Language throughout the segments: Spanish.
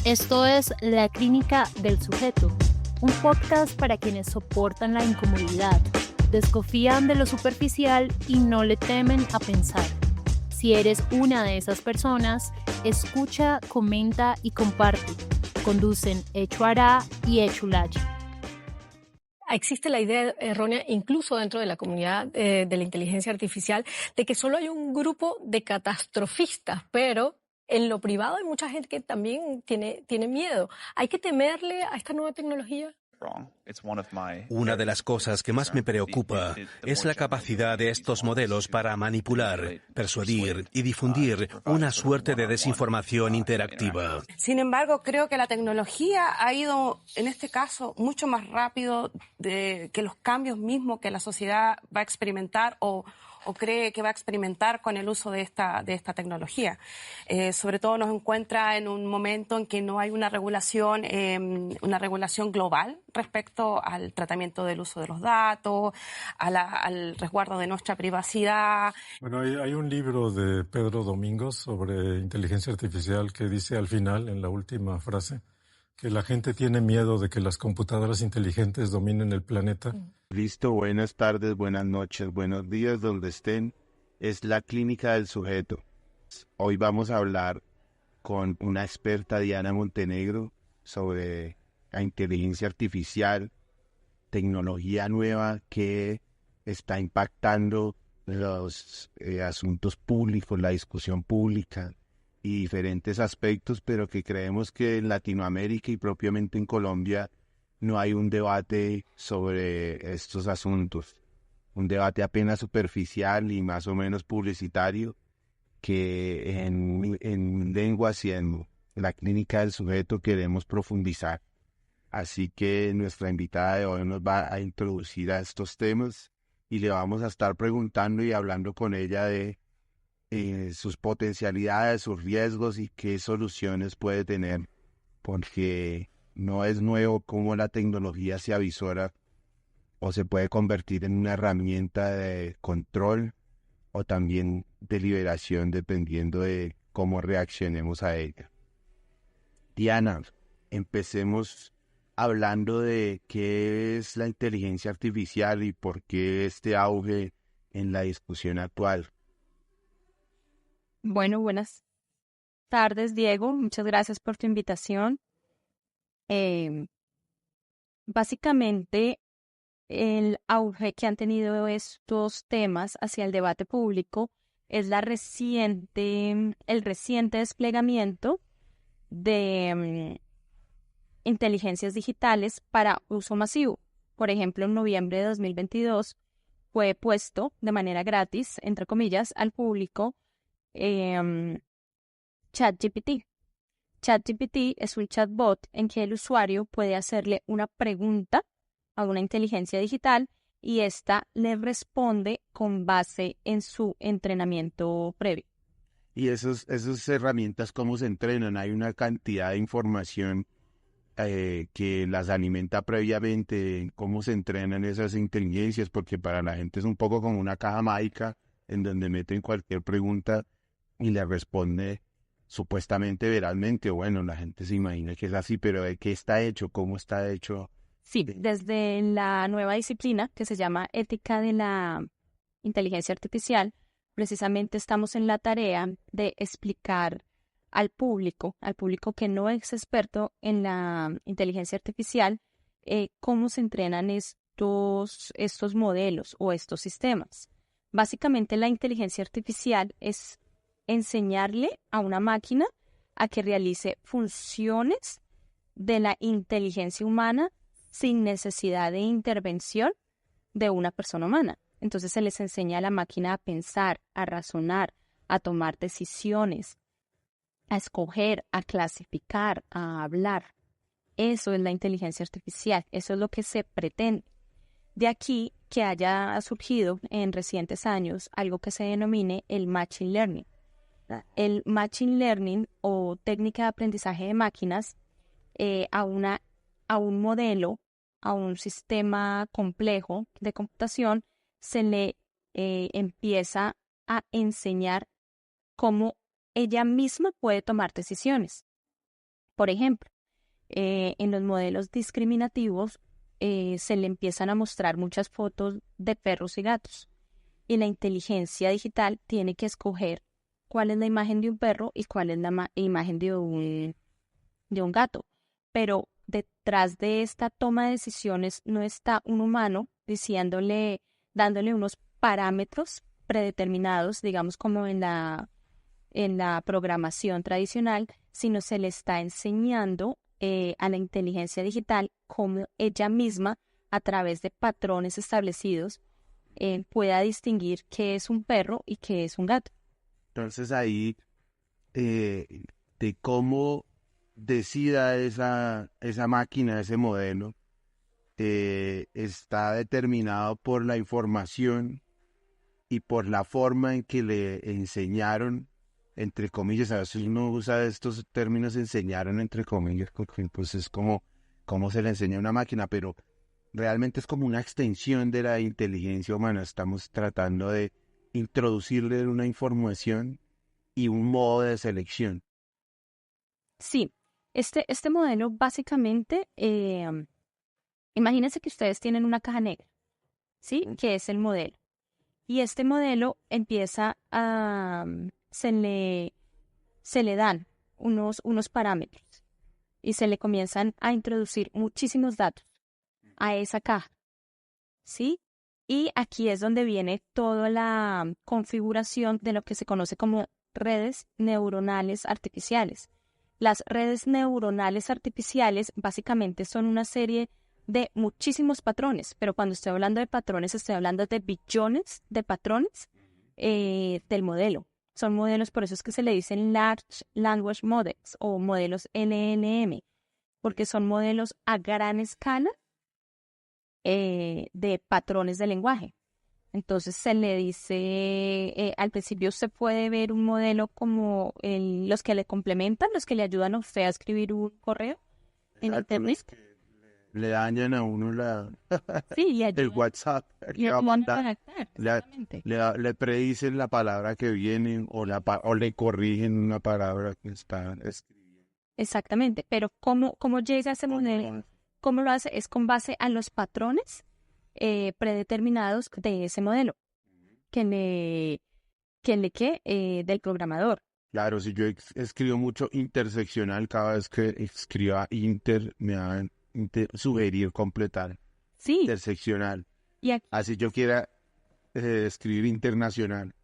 Esto es La Clínica del Sujeto, un podcast para quienes soportan la incomodidad, desconfían de lo superficial y no le temen a pensar. Si eres una de esas personas, escucha, comenta y comparte. Conducen Echo Ará y Echo Lachi. Existe la idea errónea, incluso dentro de la comunidad de la inteligencia artificial, de que solo hay un grupo de catastrofistas, pero en lo privado hay mucha gente que también tiene miedo. ¿Hay que temerle a esta nueva tecnología? Una de las cosas que más me preocupa es la capacidad de estos modelos para manipular, persuadir y difundir una suerte de desinformación interactiva. Sin embargo, creo que la tecnología ha ido, en este caso, mucho más rápido que los cambios mismos que la sociedad va a experimentar o cree que va a experimentar con el uso de esta tecnología. Sobre todo nos encuentra en un momento en que no hay una regulación global respecto al tratamiento del uso de los datos, al resguardo de nuestra privacidad. Bueno, hay un libro de Pedro Domingos sobre inteligencia artificial que dice al final, en la última frase, que la gente tiene miedo de que las computadoras inteligentes dominen el planeta. Listo, buenas tardes, buenas noches, buenos días, donde estén. Es La Clínica del Sujeto. Hoy vamos a hablar con una experta, Diana Montenegro, sobre la inteligencia artificial, tecnología nueva que está impactando los asuntos públicos, la discusión pública y diferentes aspectos, pero que creemos que en Latinoamérica y propiamente en Colombia no hay un debate sobre estos asuntos. Un debate apenas superficial y más o menos publicitario que en lenguas y en la clínica del sujeto queremos profundizar. Así que nuestra invitada de hoy nos va a introducir a estos temas y le vamos a estar preguntando y hablando con ella de sus potencialidades, sus riesgos y qué soluciones puede tener, porque no es nuevo cómo la tecnología se avisora o se puede convertir en una herramienta de control o también de liberación dependiendo de cómo reaccionemos a ella. Diana, empecemos hablando de qué es la inteligencia artificial y por qué este auge en la discusión actual. Bueno, buenas tardes, Diego. Muchas gracias por tu invitación. Básicamente, el auge que han tenido estos temas hacia el debate público es el reciente desplegamiento de inteligencias digitales para uso masivo. Por ejemplo, en noviembre de 2022 fue puesto de manera gratis, entre comillas, al público ChatGPT. ChatGPT es un chatbot en que el usuario puede hacerle una pregunta a una inteligencia digital y ésta le responde con base en su entrenamiento previo. ¿Y esas herramientas cómo se entrenan? Hay una cantidad de información que las alimenta previamente, cómo se entrenan esas inteligencias, porque para la gente es un poco como una caja mágica en donde meten cualquier pregunta y le responde supuestamente veralmente, o bueno, la gente se imagina que es así, pero ¿de qué está hecho? ¿Cómo está hecho? Sí, desde la nueva disciplina que se llama Ética de la Inteligencia Artificial, precisamente estamos en la tarea de explicar al público que no es experto en la inteligencia artificial, cómo se entrenan estos modelos o estos sistemas. Básicamente, la inteligencia artificial es enseñarle a una máquina a que realice funciones de la inteligencia humana sin necesidad de intervención de una persona humana. Entonces se les enseña a la máquina a pensar, a razonar, a tomar decisiones, a escoger, a clasificar, a hablar. Eso es la inteligencia artificial, eso es lo que se pretende. De aquí que haya surgido en recientes años algo que se denomine el Machine Learning. El Machine Learning o técnica de aprendizaje de máquinas a un modelo, a un sistema complejo de computación, se le empieza a enseñar cómo ella misma puede tomar decisiones. Por ejemplo, en los modelos discriminativos se le empiezan a mostrar muchas fotos de perros y gatos. Y la inteligencia digital tiene que escoger cuál es la imagen de un perro y cuál es la imagen de un gato. Pero detrás de esta toma de decisiones no está un humano dándole unos parámetros predeterminados, digamos como en la programación tradicional, sino se le está enseñando a la inteligencia digital cómo ella misma, a través de patrones establecidos, pueda distinguir qué es un perro y qué es un gato. Entonces ahí, de cómo decida esa máquina, ese modelo, está determinado por la información y por la forma en que le enseñaron, entre comillas. A veces uno usa estos términos, enseñaron entre comillas, porque pues es como cómo se le enseña a una máquina, pero realmente es como una extensión de la inteligencia humana. Estamos tratando de introducirle una información y un modo de selección. Sí, este modelo básicamente, imagínense que ustedes tienen una caja negra, ¿sí? Que es el modelo. Y este modelo empieza se le dan unos parámetros y se le comienzan a introducir muchísimos datos a esa caja, ¿sí? Y aquí es donde viene toda la configuración de lo que se conoce como redes neuronales artificiales. Las redes neuronales artificiales básicamente son una serie de muchísimos patrones, pero cuando estoy hablando de patrones, estoy hablando de billones de patrones del modelo. Son modelos, por eso es que se le dicen Large Language Models o modelos LLM, porque son modelos a gran escala de patrones de lenguaje. Entonces se le dice, al principio se puede ver un modelo como los que le complementan, los que le ayudan a usted a escribir un correo en internet. Le dañan a uno Sí, el WhatsApp. Le predicen la palabra que viene o le corrigen una palabra que está escribiendo. Exactamente, pero ¿cómo llega a ese modelo? ¿Cómo lo hace? Es con base a los patrones predeterminados de ese modelo del programador. Claro, si yo escribo mucho interseccional, cada vez que escriba me van sugerir completar. Sí. Interseccional. Así yo quiera escribir internacional.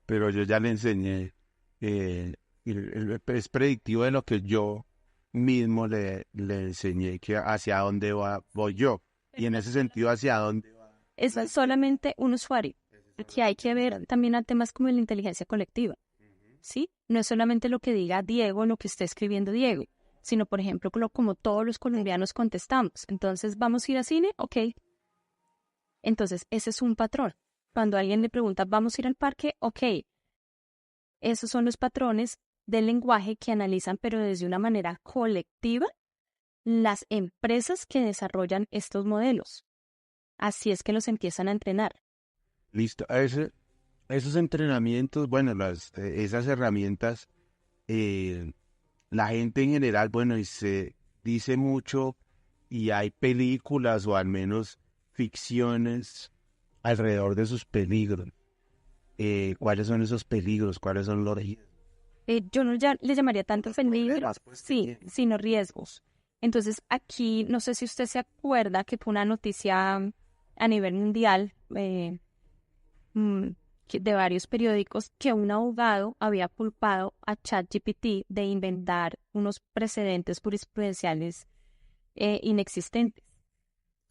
Pero yo ya le enseñé. Es predictivo de lo que yo mismo le enseñé, que hacia dónde voy yo. Y en ese sentido, hacia dónde va. Es solamente un usuario. Aquí hay que ver también a temas como la inteligencia colectiva. ¿Sí? No es solamente lo que diga Diego, lo que esté escribiendo Diego, sino, por ejemplo, como todos los colombianos contestamos. Entonces, ¿vamos a ir al cine? Ok. Entonces, ese es un patrón. Cuando alguien le pregunta, ¿vamos a ir al parque? Ok. Esos son los patrones del lenguaje que analizan, pero desde una manera colectiva, las empresas que desarrollan estos modelos. Así es que los empiezan a entrenar. Listo. Esos entrenamientos, bueno, esas herramientas, la gente en general, bueno, y se dice mucho y hay películas o al menos ficciones alrededor de sus peligros. ¿Cuáles son esos peligros? ¿Cuáles son los riesgos? Yo no le llamaría tanto peligros, Pues, sí, sino riesgos. Entonces, aquí, no sé si usted se acuerda que fue una noticia a nivel mundial de varios periódicos que un abogado había culpado a ChatGPT de inventar unos precedentes jurisprudenciales inexistentes.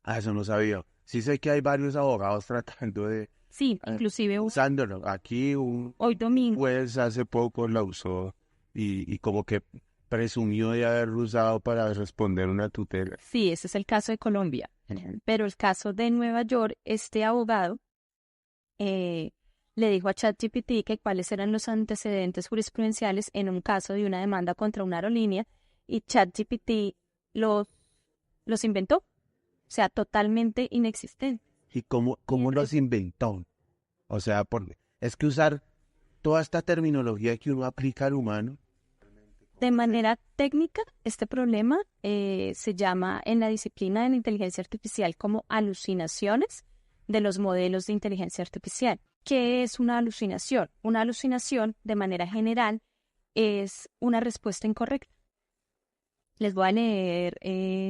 Eso no sabía. Sí sé que hay varios abogados tratando de... Sí, inclusive usándolo. Aquí hoy domingo. Juez hace poco la usó y como que presumió de haberlo usado para responder una tutela. Sí, ese es el caso de Colombia. Pero el caso de Nueva York, este abogado le dijo a ChatGPT que cuáles eran los antecedentes jurisprudenciales en un caso de una demanda contra una aerolínea y ChatGPT los inventó. O sea, totalmente inexistente. ¿Y cómo los inventó? O sea, es que usar toda esta terminología que uno aplica al humano De manera técnica, este problema se llama en la disciplina de la inteligencia artificial como alucinaciones de los modelos de inteligencia artificial. ¿Qué es una alucinación? Una alucinación, de manera general, es una respuesta incorrecta. Les voy a leer...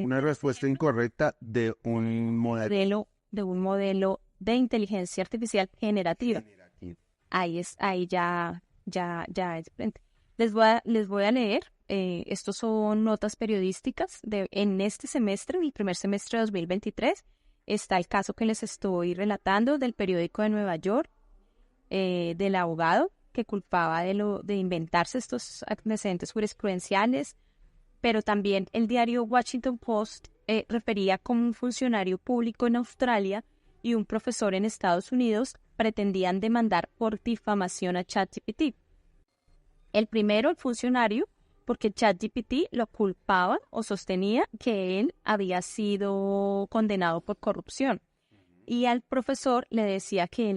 una respuesta incorrecta de un modelo de inteligencia artificial generativa. Ahí ya es diferente. Les voy a leer, estos son notas periodísticas en este semestre, en el primer semestre de 2023. Está el caso que les estoy relatando del periódico de Nueva York, del abogado que culpaba de inventarse estos antecedentes jurisprudenciales, pero también el diario Washington Post refería cómo un funcionario público en Australia y un profesor en Estados Unidos pretendían demandar por difamación a ChatGPT. El primero, el funcionario, porque ChatGPT lo culpaba o sostenía que él había sido condenado por corrupción. Y al profesor le decía que él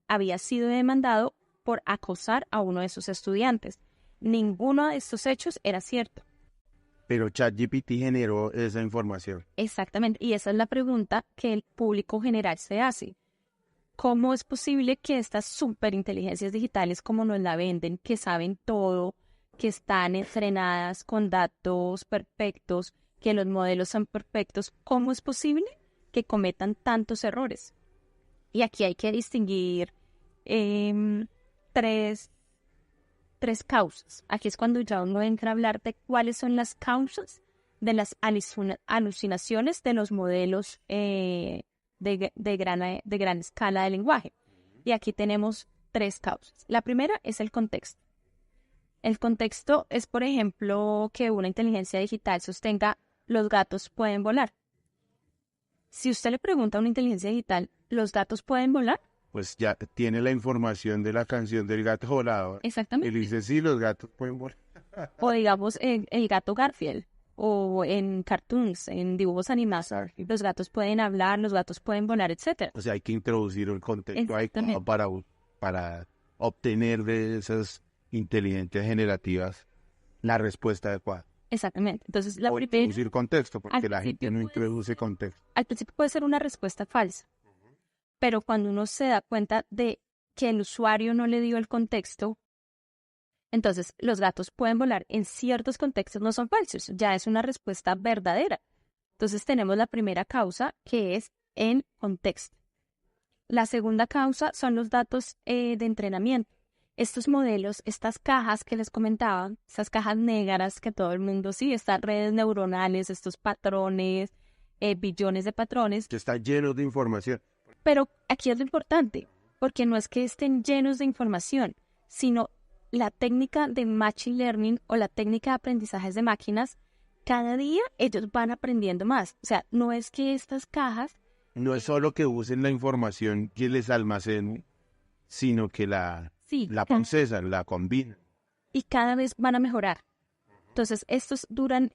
había sido demandado por acosar a uno de sus estudiantes. Ninguno de estos hechos era cierto. Pero ChatGPT generó esa información. Exactamente, y esa es la pregunta que el público general se hace. ¿Cómo es posible que estas superinteligencias digitales, como nos la venden, que saben todo, que están entrenadas con datos perfectos, que los modelos son perfectos, cómo es posible que cometan tantos errores? Y aquí hay que distinguir tres causas. Aquí es cuando ya uno entra a hablar de cuáles son las causas de las alucinaciones de los modelos de gran escala de lenguaje. Y aquí tenemos tres causas. La primera es el contexto. El contexto es, por ejemplo, que una inteligencia digital sostenga los gatos pueden volar. Si usted le pregunta a una inteligencia digital, ¿los gatos pueden volar? Pues ya tiene la información de la canción del gato volador. Exactamente. Y le dice, sí, los gatos pueden volar. O digamos, el gato Garfield. O en cartoons, en dibujos animados, los gatos pueden hablar, los gatos pueden volar, etc. O sea, hay que introducir el contexto ahí para obtener de esas inteligencias generativas la respuesta adecuada. Exactamente. Entonces, la primera... introducir contexto, porque la gente no introduce contexto. Al principio puede ser una respuesta falsa, pero cuando uno se da cuenta de que el usuario no le dio el contexto, entonces los gatos pueden volar en ciertos contextos no son falsos, ya es una respuesta verdadera. Entonces tenemos la primera causa, que es en contexto. La segunda causa son los datos de entrenamiento. Estos modelos, estas cajas que les comentaba, estas cajas negras que todo el mundo sí, estas redes neuronales, estos patrones, billones de patrones. Que están llenos de información. Pero aquí es lo importante, porque no es que estén llenos de información, sino la técnica de Machine Learning o la técnica de aprendizajes de máquinas, cada día ellos van aprendiendo más. O sea, no es que estas cajas... No es solo que usen la información que les almacenen, sino que la procesan, la combinan. Y cada vez van a mejorar. Entonces, estos duran,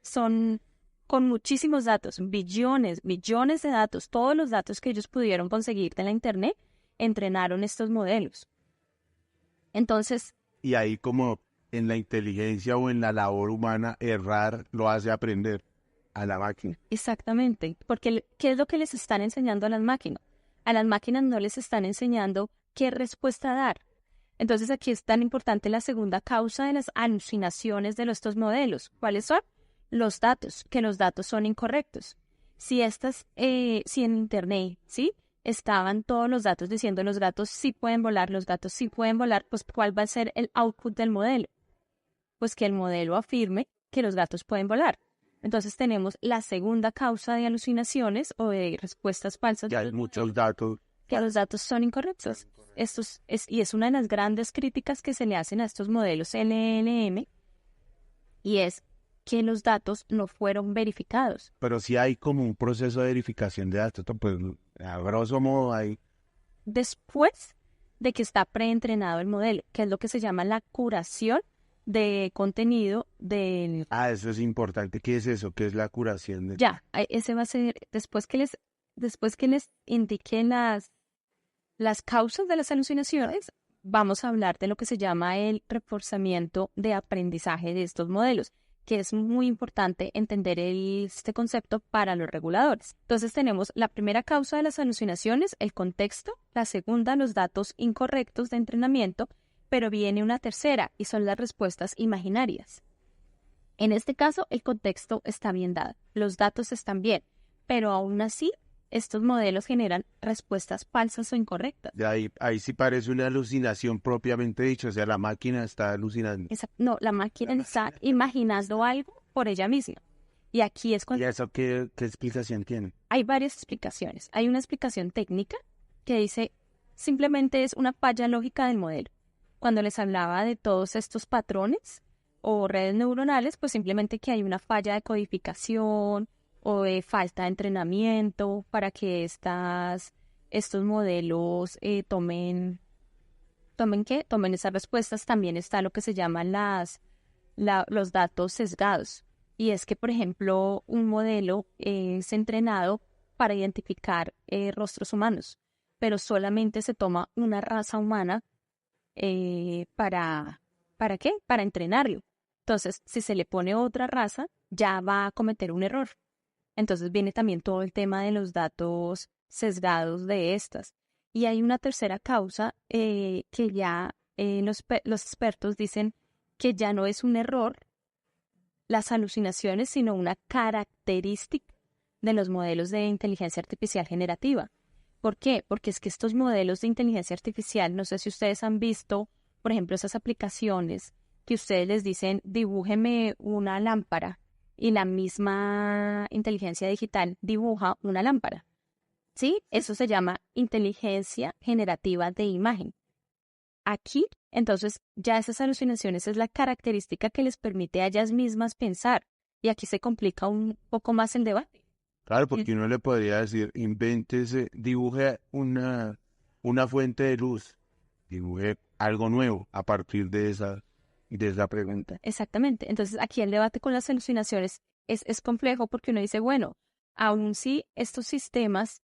son con muchísimos datos, billones de datos, todos los datos que ellos pudieron conseguir de la internet, entrenaron estos modelos. Entonces... Y ahí como en la inteligencia o en la labor humana, errar lo hace aprender a la máquina. Exactamente, porque ¿qué es lo que les están enseñando a las máquinas? A las máquinas no les están enseñando qué respuesta dar. Entonces aquí es tan importante la segunda causa de las alucinaciones de estos modelos. ¿Cuáles son? Los datos, que los datos son incorrectos. Si en internet, ¿sí?, estaban todos los datos diciendo los gatos sí pueden volar, pues ¿cuál va a ser el output del modelo? Pues que el modelo afirme que los gatos pueden volar. Entonces tenemos la segunda causa de alucinaciones o de respuestas falsas. Ya hay muchos datos. Que los datos son incorrectos. Y es una de las grandes críticas que se le hacen a estos modelos LLM, y es que los datos no fueron verificados. Pero sí hay como un proceso de verificación de datos, pues a grosso modo hay... Después de que está preentrenado el modelo, que es lo que se llama la curación de contenido del... eso es importante. ¿Qué es eso? ¿Qué es la curación? Ya, ese va a ser, después que les indiquen las causas de las alucinaciones, vamos a hablar de lo que se llama el reforzamiento de aprendizaje de estos modelos, que es muy importante entender este concepto para los reguladores. Entonces tenemos la primera causa de las alucinaciones, el contexto, la segunda, los datos incorrectos de entrenamiento, pero viene una tercera y son las respuestas imaginarias. En este caso, el contexto está bien dado, los datos están bien, pero aún así, estos modelos generan respuestas falsas o incorrectas. De ahí sí parece una alucinación propiamente dicho, o sea, la máquina está alucinando. No, la máquina está imaginando algo por ella misma. Y aquí es cuando... ¿Y eso qué explicación tiene? Hay varias explicaciones. Hay una explicación técnica que dice simplemente es una falla lógica del modelo. Cuando les hablaba de todos estos patrones o redes neuronales, pues simplemente que hay una falla de codificación o de falta de entrenamiento para que estos modelos tomen esas respuestas. También está lo que se llaman los datos sesgados. Y es que, por ejemplo, un modelo es entrenado para identificar rostros humanos, pero solamente se toma una raza humana ¿para qué? Para entrenarlo. Entonces, si se le pone otra raza, ya va a cometer un error. Entonces viene también todo el tema de los datos sesgados de estas. Y hay una tercera causa que ya los expertos dicen que ya no es un error las alucinaciones, sino una característica de los modelos de inteligencia artificial generativa. ¿Por qué? Porque es que estos modelos de inteligencia artificial, no sé si ustedes han visto, por ejemplo, esas aplicaciones que ustedes les dicen, dibújeme una lámpara, y la misma inteligencia digital dibuja una lámpara. ¿Sí? Eso se llama inteligencia generativa de imagen. Aquí, entonces, ya esas alucinaciones es la característica que les permite a ellas mismas pensar. Y aquí se complica un poco más el debate. Claro, porque uno le podría decir, invéntese, dibuje una fuente de luz, dibuje algo nuevo a partir de esa pregunta. Exactamente. Entonces, aquí el debate con las alucinaciones es complejo porque uno dice, bueno, aun si estos sistemas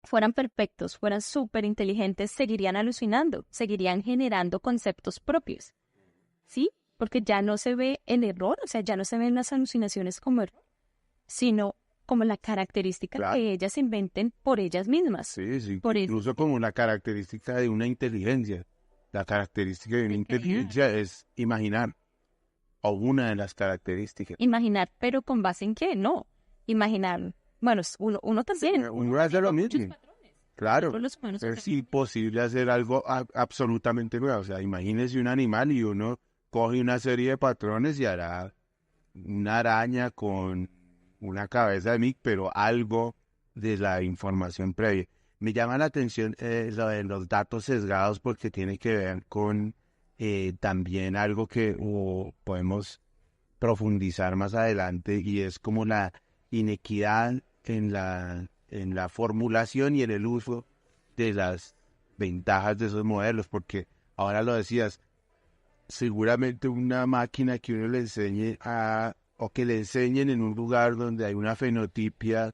fueran perfectos, fueran súper inteligentes, seguirían alucinando, seguirían generando conceptos propios, ¿sí? Porque ya no se ve el error, o sea, ya no se ven las alucinaciones como error, sino como la característica que ellas inventen por ellas mismas. Sí, incluso como una característica de una inteligencia. La característica de una inteligencia es imaginar, o una de las características. Imaginar, pero ¿con base en qué? No, imaginar, bueno, uno también. Uno hace lo mismo. Claro, es imposible hacer algo absolutamente nuevo. O sea, imagínese un animal y uno coge una serie de patrones y hará una araña con una cabeza de mic, pero algo de la información previa. Me llama la atención lo de los datos sesgados porque tiene que ver con también algo que podemos profundizar más adelante y es como la inequidad en la formulación y en el uso de las ventajas de esos modelos, porque ahora lo decías, seguramente una máquina que uno le enseñe o que le enseñen en un lugar donde hay una fenotipia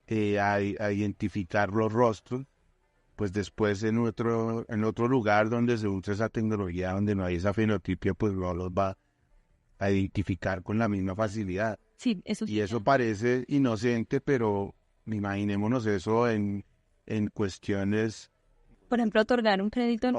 a identificar los rostros, pues después en otro lugar donde se usa esa tecnología, donde no hay esa fenotipia, pues no los va a identificar con la misma facilidad. Sí, eso sí. Y eso parece inocente, pero imaginémonos eso en cuestiones. Por ejemplo, otorgar un crédito en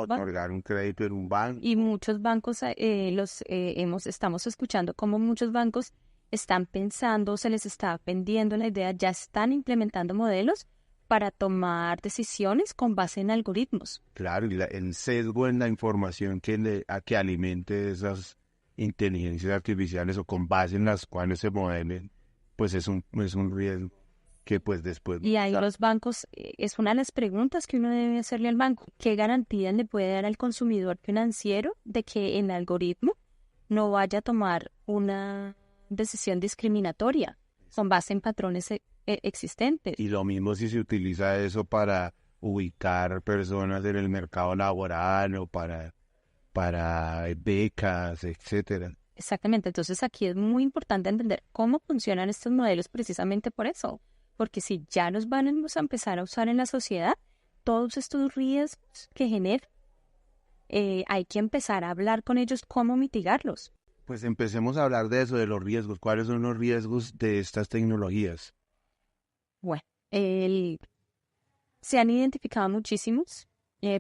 un banco. Y muchos bancos, estamos escuchando cómo muchos bancos están pensando, se les está vendiendo la idea, ya están implementando modelos para tomar decisiones con base en algoritmos. Claro, y el sesgo en la información que alimente esas inteligencias artificiales o con base en las cuales se modelen, pues es un riesgo que pues después... Y ahí los bancos, es una de las preguntas que uno debe hacerle al banco. ¿Qué garantías le puede dar al consumidor financiero de que el algoritmo no vaya a tomar una decisión discriminatoria con base en patrones existentes? Y lo mismo si se utiliza eso para ubicar personas en el mercado laboral o para becas, etcétera. Exactamente. Entonces aquí es muy importante entender cómo funcionan estos modelos precisamente por eso. Porque si ya los vamos a empezar a usar en la sociedad, todos estos riesgos que generan hay que empezar a hablar con ellos cómo mitigarlos. Pues empecemos a hablar de eso, de los riesgos. ¿Cuáles son los riesgos de estas tecnologías? Bueno, se han identificado muchísimos.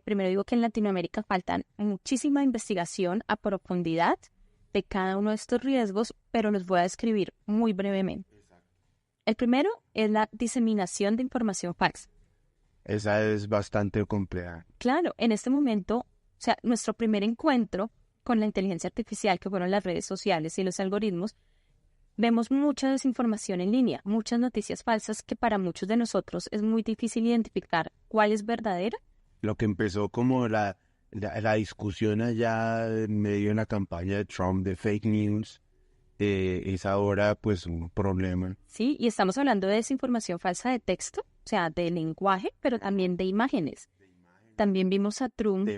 Primero digo que en Latinoamérica faltan muchísima investigación a profundidad de cada uno de estos riesgos, pero los voy a describir muy brevemente. El primero es la diseminación de información falsa. Esa es bastante compleja. Claro, en este momento, o sea, nuestro primer encuentro con la inteligencia artificial, que fueron las redes sociales y los algoritmos, vemos mucha desinformación en línea, muchas noticias falsas que para muchos de nosotros es muy difícil identificar cuál es verdadera. Lo que empezó como la discusión allá en medio de la campaña de Trump de fake news, es ahora pues un problema. Sí, y estamos hablando de desinformación falsa de texto, o sea, de lenguaje, pero también de imágenes. También vimos a Trump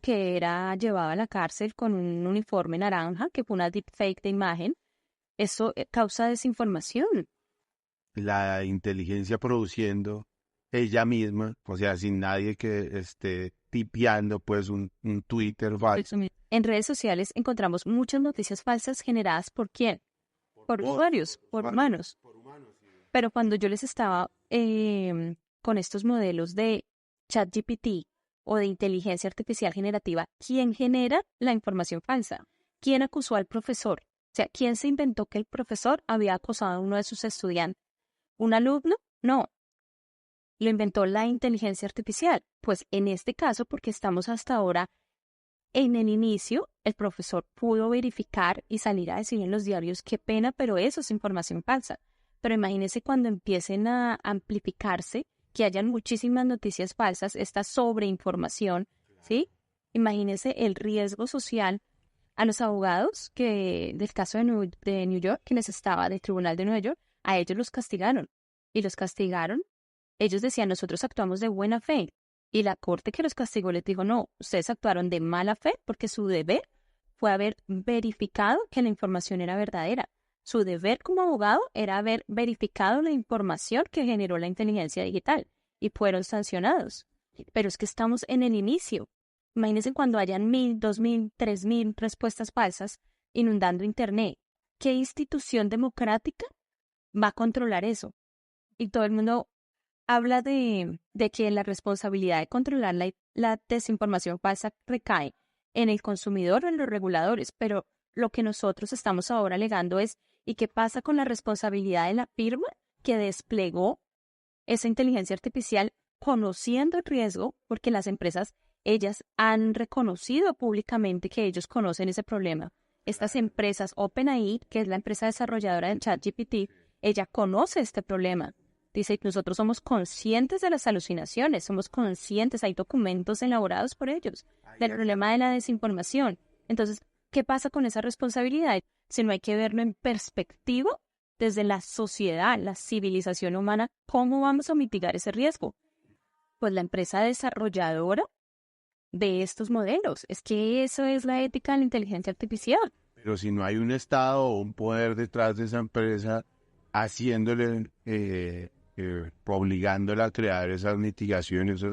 que era llevado a la cárcel con un uniforme naranja, que fue una deepfake de imagen. Eso causa desinformación. La inteligencia produciendo ella misma, o sea, sin nadie que esté tipeando pues un Twitter falso. En redes sociales encontramos muchas noticias falsas generadas ¿por quién? Por usuarios, por humanos. Pero cuando yo les estaba con estos modelos de ChatGPT o de inteligencia artificial generativa, ¿quién genera la información falsa? ¿Quién acusó al profesor? O sea, ¿quién se inventó que el profesor había acosado a uno de sus estudiantes? ¿Un alumno? No. Lo inventó la inteligencia artificial. Pues en este caso, porque estamos hasta ahora en el inicio, el profesor pudo verificar y salir a decir en los diarios, qué pena, pero eso es información falsa. Pero imagínense cuando empiecen a amplificarse, que hayan muchísimas noticias falsas, esta sobreinformación, ¿sí? Imagínense el riesgo social. A los abogados del caso de New York, que les estaba del Tribunal de Nueva York, a ellos los castigaron. Y los castigaron. Ellos decían, nosotros actuamos de buena fe. Y la corte que los castigó les dijo, no, ustedes actuaron de mala fe porque su deber fue haber verificado que la información era verdadera. Su deber como abogado era haber verificado la información que generó la inteligencia digital. Y fueron sancionados. Pero es que estamos en el inicio. Imagínense cuando hayan 1,000, 2,000, 3,000 respuestas falsas inundando Internet. ¿Qué institución democrática va a controlar eso? Y todo el mundo habla de que la responsabilidad de controlar la desinformación falsa recae en el consumidor o en los reguladores, pero lo que nosotros estamos ahora alegando es, ¿y qué pasa con la responsabilidad de la firma que desplegó esa inteligencia artificial conociendo el riesgo? Porque las empresas, ellas han reconocido públicamente que ellos conocen ese problema. Estas empresas, OpenAI, que es la empresa desarrolladora del ChatGPT, ella conoce este problema. Dice, nosotros somos conscientes de las alucinaciones, somos conscientes, hay documentos elaborados por ellos, del problema de la desinformación. Entonces, ¿qué pasa con esa responsabilidad? Si no hay que verlo en perspectiva desde la sociedad, la civilización humana, ¿cómo vamos a mitigar ese riesgo? Pues la empresa desarrolladora de estos modelos. Es que eso es la ética de la inteligencia artificial. Pero si no hay un Estado o un poder detrás de esa empresa haciéndole, obligándola a crear esas mitigaciones,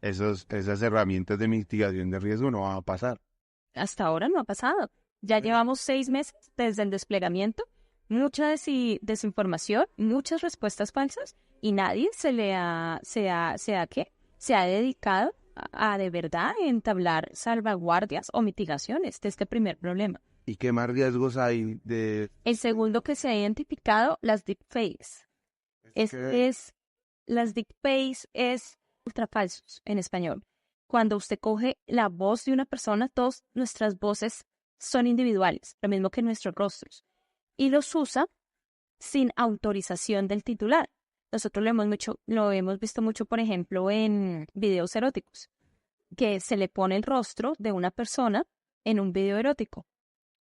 esas herramientas de mitigación de riesgo, no va a pasar. Hasta ahora no ha pasado. Ya llevamos 6 meses desde el desplegamiento, mucha desinformación, muchas respuestas falsas, y nadie se ha dedicado a de verdad entablar salvaguardias o mitigaciones de este primer problema. ¿Y qué más riesgos hay de...? El segundo que se ha identificado, las deepfakes. Las deepfakes es ultrafalsos en español. Cuando usted coge la voz de una persona, todas nuestras voces son individuales, lo mismo que nuestros rostros, y los usa sin autorización del titular. Nosotros lo hemos visto mucho, por ejemplo, en videos eróticos, que se le pone el rostro de una persona en un video erótico.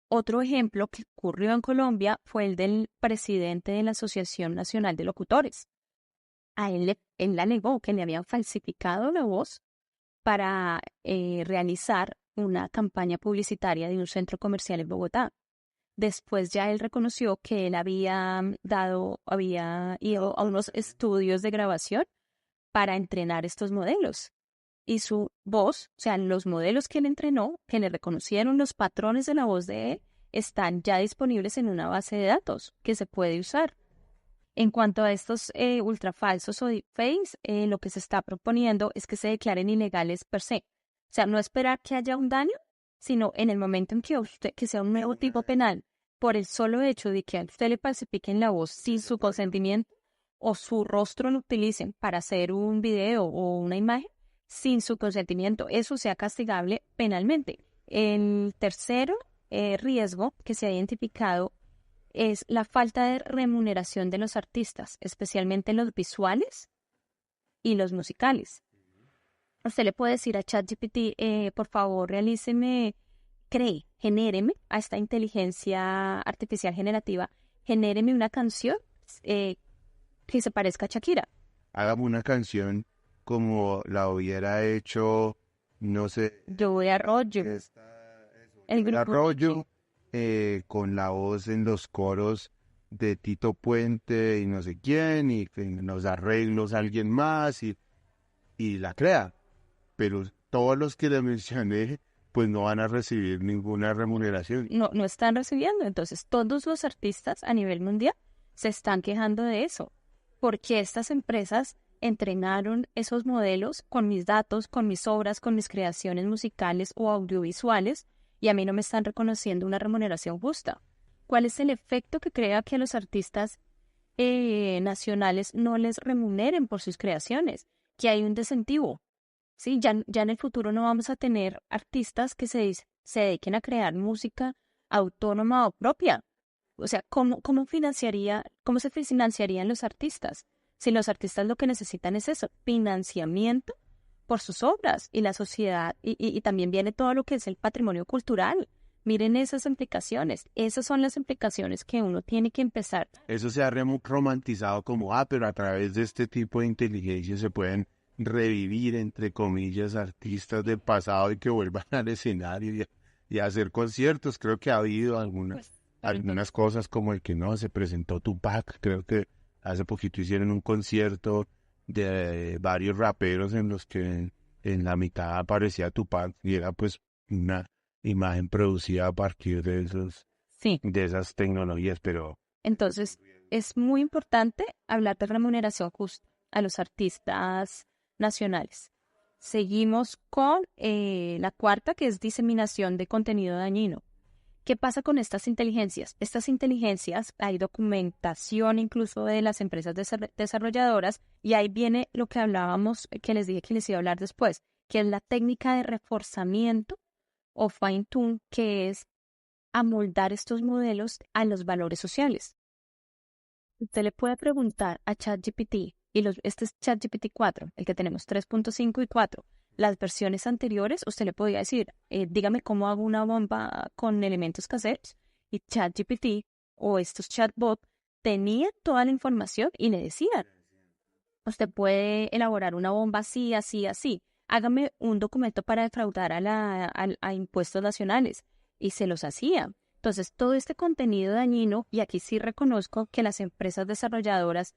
Otro ejemplo que ocurrió en Colombia fue el del presidente de la Asociación Nacional de Locutores. A él le alegó que le habían falsificado la voz para realizar una campaña publicitaria de un centro comercial en Bogotá. Después ya él reconoció que él había ido a unos estudios de grabación para entrenar estos modelos. y su voz, o sea, los modelos que él entrenó, que le reconocieron los patrones de la voz de él, están ya disponibles en una base de datos que se puede usar. En cuanto a estos ultrafalsos o deepfakes, lo que se está proponiendo es que se declaren ilegales per se. O sea, no esperar que haya un daño, sino en el momento en que sea un nuevo tipo penal, por el solo hecho de que a usted le falsifiquen la voz sin su consentimiento o su rostro lo utilicen para hacer un video o una imagen sin su consentimiento, eso sea castigable penalmente. El tercero riesgo que se ha identificado es la falta de remuneración de los artistas, especialmente los visuales y los musicales. Usted le puede decir a ChatGPT, por favor, genéreme a esta inteligencia artificial generativa, genéreme una canción que se parezca a Shakira. Hágame una canción como la hubiera hecho, no sé. Joe Arroyo. El grupo Arroyo, con la voz en los coros de Tito Puente y no sé quién, y en los arreglos alguien más, y la crea. Pero todos los que le mencioné, pues no van a recibir ninguna remuneración. No están recibiendo. Entonces, todos los artistas a nivel mundial se están quejando de eso, porque estas empresas entrenaron esos modelos con mis datos, con mis obras, con mis creaciones musicales o audiovisuales, y a mí no me están reconociendo una remuneración justa. ¿Cuál es el efecto que crea que a los artistas nacionales no les remuneren por sus creaciones? Que hay un desincentivo. Sí, ya en el futuro no vamos a tener artistas que se dediquen a crear música autónoma o propia. O sea, ¿cómo se financiarían los artistas? Si los artistas lo que necesitan es eso, financiamiento por sus obras, y la sociedad, y también viene todo lo que es el patrimonio cultural. Miren esas implicaciones. Esas son las implicaciones que uno tiene que empezar. Eso se ha romantizado como, pero a través de este tipo de inteligencia se pueden revivir, entre comillas, artistas del pasado y que vuelvan al escenario y hacer conciertos. Creo que ha habido algunas cosas como el que se presentó Tupac. Creo que hace poquito hicieron un concierto de varios raperos en los que en la mitad aparecía Tupac y era pues una imagen producida a partir de de esas tecnologías, pero... Entonces, es muy importante hablar de remuneración justa a los artistas nacionales. Seguimos con la cuarta, que es diseminación de contenido dañino. ¿Qué pasa con estas inteligencias? Estas inteligencias, hay documentación incluso de las empresas desarrolladoras, y ahí viene lo que hablábamos, que les dije que les iba a hablar después, que es la técnica de reforzamiento o fine-tune, que es amoldar estos modelos a los valores sociales. Usted le puede preguntar a ChatGPT, este es ChatGPT 4, el que tenemos 3.5 y 4. Las versiones anteriores, usted le podía decir, dígame cómo hago una bomba con elementos caseros, y ChatGPT o estos chatbots tenían toda la información y le decían, usted puede elaborar una bomba así, así, así. Hágame un documento para defraudar a impuestos nacionales. Y se los hacía. Entonces, todo este contenido dañino, y aquí sí reconozco que las empresas desarrolladoras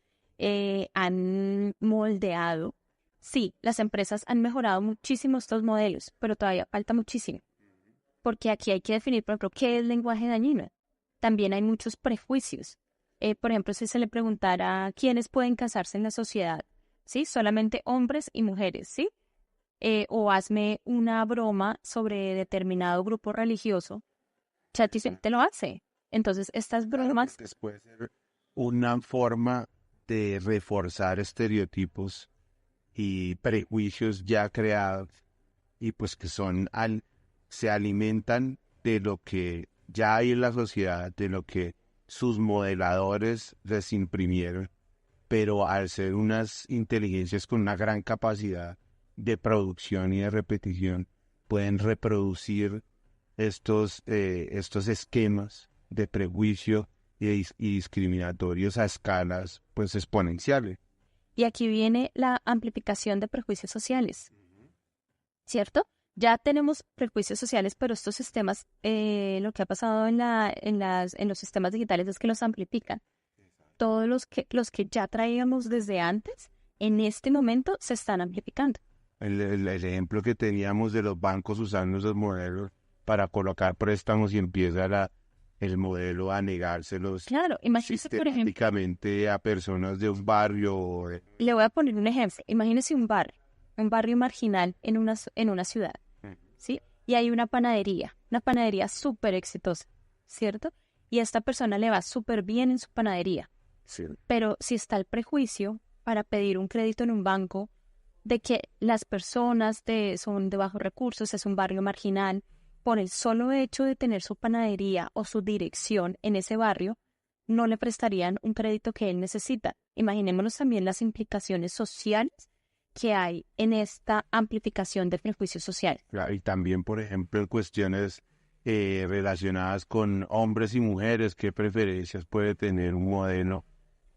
han moldeado. Sí, las empresas han mejorado muchísimo estos modelos, pero todavía falta muchísimo. Porque aquí hay que definir, por ejemplo, qué es lenguaje dañino. También hay muchos prejuicios. Por ejemplo, si se le preguntara quiénes pueden casarse en la sociedad, ¿sí? Solamente hombres y mujeres, ¿sí? O hazme una broma sobre determinado grupo religioso, ChatGPT te lo hace. Entonces, estas bromas... Puede ser una forma de reforzar estereotipos y prejuicios ya creados y pues que se alimentan de lo que ya hay en la sociedad, de lo que sus modeladores les imprimieron, pero al ser unas inteligencias con una gran capacidad de producción y de repetición, pueden reproducir estos esquemas de prejuicio y discriminatorios a escalas pues exponenciales. Y aquí viene la amplificación de prejuicios sociales, ¿cierto? Ya tenemos prejuicios sociales, pero estos sistemas, lo que ha pasado en los sistemas digitales es que los amplifican. Todos los que ya traíamos desde antes, en este momento se están amplificando. el ejemplo que teníamos de los bancos usando esos modelos para colocar préstamos y empieza el modelo a negárselos Claro, imagínese, por ejemplo, sistemáticamente a personas de un barrio. le voy a poner un ejemplo. Imagínese un barrio marginal en una ciudad, ¿sí? Y hay una panadería súper exitosa, ¿cierto? Y a esta persona le va súper bien en su panadería. Sí. Pero si está el prejuicio para pedir un crédito en un banco de que las personas son de bajos recursos, es un barrio marginal, por el solo hecho de tener su panadería o su dirección en ese barrio, no le prestarían un crédito que él necesita. Imaginémonos también las implicaciones sociales que hay en esta amplificación del prejuicio social. Y también, por ejemplo, en cuestiones relacionadas con hombres y mujeres, ¿qué preferencias puede tener un modelo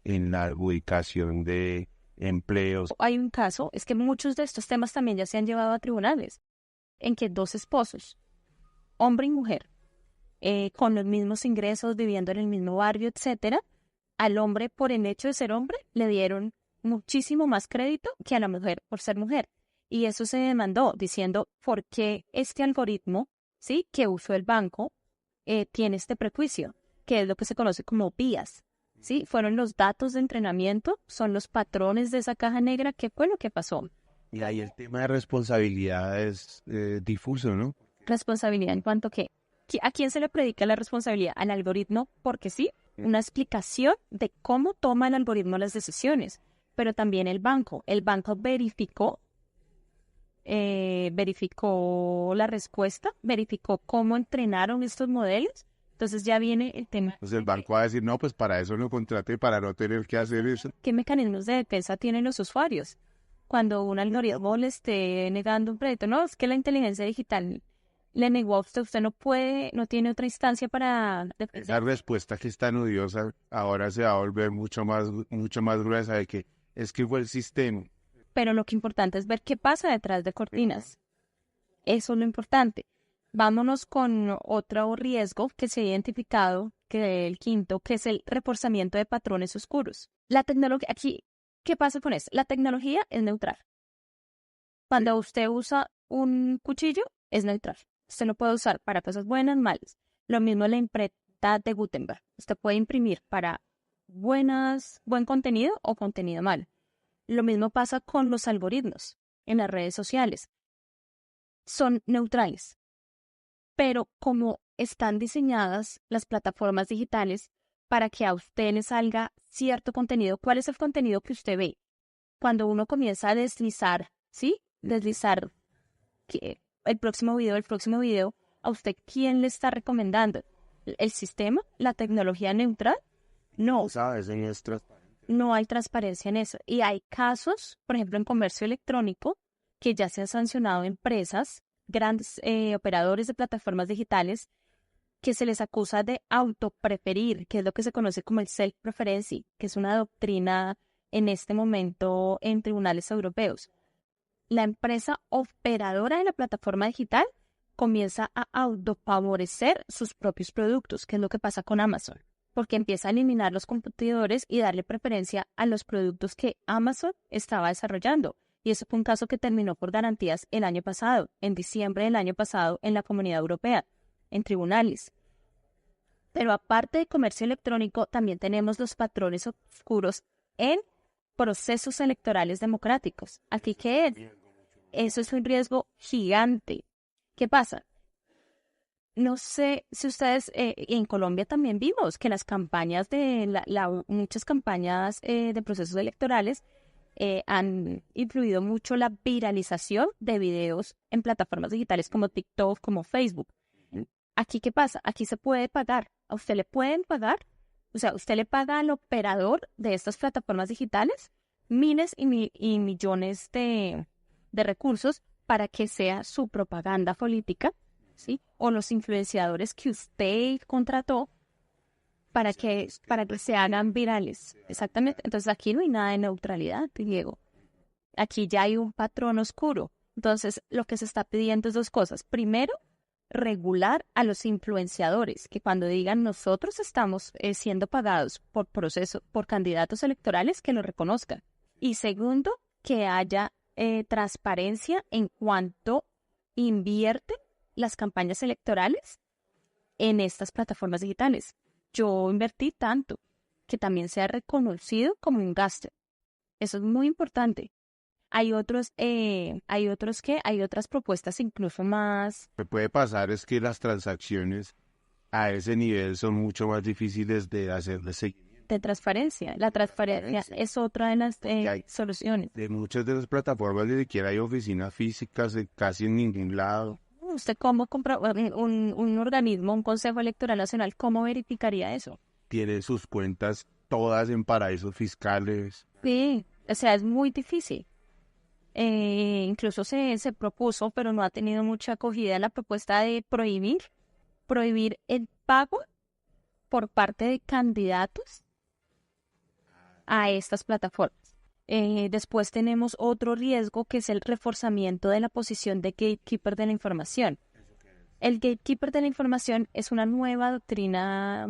en la ubicación de empleos? Hay un caso, es que muchos de estos temas también ya se han llevado a tribunales, en que dos esposos, hombre y mujer, con los mismos ingresos, viviendo en el mismo barrio, etcétera, al hombre, por el hecho de ser hombre, le dieron muchísimo más crédito que a la mujer por ser mujer. Y eso se demandó diciendo por qué este algoritmo, ¿sí?, que usó el banco tiene este prejuicio, que es lo que se conoce como bias, ¿sí? Fueron los datos de entrenamiento, son los patrones de esa caja negra. ¿Qué fue lo que pasó? Y ahí el tema de responsabilidad es difuso, ¿no? Responsabilidad en cuanto que ¿a quién se le predica la responsabilidad? Al algoritmo, porque sí, una explicación de cómo toma el algoritmo las decisiones, pero también el banco. El banco verificó la respuesta, verificó cómo entrenaron estos modelos. Entonces ya viene el tema. Entonces el banco va a decir, no, pues para eso lo contraté, para no tener que hacer eso. ¿Qué mecanismos de defensa tienen los usuarios cuando un algoritmo le esté negando un crédito? No, es que la inteligencia digital le negó a usted no puede, no tiene otra instancia para defender. Esa respuesta que es tan odiosa ahora se va a volver mucho más gruesa de que es que fue el sistema. Pero lo que importante es ver qué pasa detrás de cortinas. Eso es lo importante. Vámonos con otro riesgo que se ha identificado, que es el quinto, que es el reforzamiento de patrones oscuros. La tecnología, aquí, ¿qué pasa con eso? La tecnología es neutral. Cuando usted usa un cuchillo, es neutral. Usted lo puede usar para cosas buenas, malas. Lo mismo la imprenta de Gutenberg. Usted puede imprimir para buen contenido o contenido malo. Lo mismo pasa con los algoritmos en las redes sociales. Son neutrales. Pero como están diseñadas las plataformas digitales para que a usted le salga cierto contenido, ¿cuál es el contenido que usted ve? Cuando uno comienza a deslizar, ¿sí? Deslizar el próximo video, ¿a usted quién le está recomendando? ¿El sistema? ¿La tecnología neutral? No. ¿Sabes? No hay transparencia en eso. Y hay casos, por ejemplo, en comercio electrónico, que ya se han sancionado empresas, grandes operadores de plataformas digitales, que se les acusa de autopreferir, que es lo que se conoce como el self-preferency, que es una doctrina en este momento en tribunales europeos. La empresa operadora de la plataforma digital comienza a autofavorecer sus propios productos, que es lo que pasa con Amazon, porque empieza a eliminar los competidores y darle preferencia a los productos que Amazon estaba desarrollando. Y eso fue un caso que terminó por garantías el año pasado, en diciembre del año pasado, en la Comunidad Europea, en tribunales. Pero aparte de comercio electrónico, también tenemos los patrones oscuros en procesos electorales democráticos. Aquí, ¿qué es? Eso es un riesgo gigante. ¿Qué pasa? No sé si ustedes, en Colombia también vimos que las campañas muchas campañas de procesos electorales han influido mucho la viralización de videos en plataformas digitales como TikTok, como Facebook. Aquí, ¿qué pasa? Aquí se puede pagar. ¿A usted le pueden pagar? O sea, usted le paga al operador de estas plataformas digitales miles y millones de recursos para que sea su propaganda política, ¿sí? O los influenciadores que usted contrató para que se hagan virales. Exactamente. Entonces aquí no hay nada de neutralidad, Diego. Aquí ya hay un patrón oscuro. Entonces lo que se está pidiendo es dos cosas. Primero, regular a los influenciadores, que cuando digan nosotros estamos siendo pagados por candidatos electorales, que lo reconozcan. Y segundo, que haya transparencia en cuanto invierten las campañas electorales en estas plataformas digitales. Yo invertí tanto que también sea reconocido como un gasto. Eso es muy importante. Hay otras propuestas incluso más. Lo que puede pasar es que las transacciones a ese nivel son mucho más difíciles de hacerle seguimiento. De transparencia. La transparencia es otra de las soluciones. De muchas de las plataformas ni siquiera hay oficinas físicas casi en ningún lado. ¿Usted cómo compra un organismo, un Consejo Electoral Nacional, cómo verificaría eso? Tiene sus cuentas todas en paraísos fiscales. Sí, o sea, es muy difícil. Incluso se propuso, pero no ha tenido mucha acogida, la propuesta de prohibir el pago por parte de candidatos a estas plataformas. Después tenemos otro riesgo que es el reforzamiento de la posición de gatekeeper de la información. El gatekeeper de la información es una nueva doctrina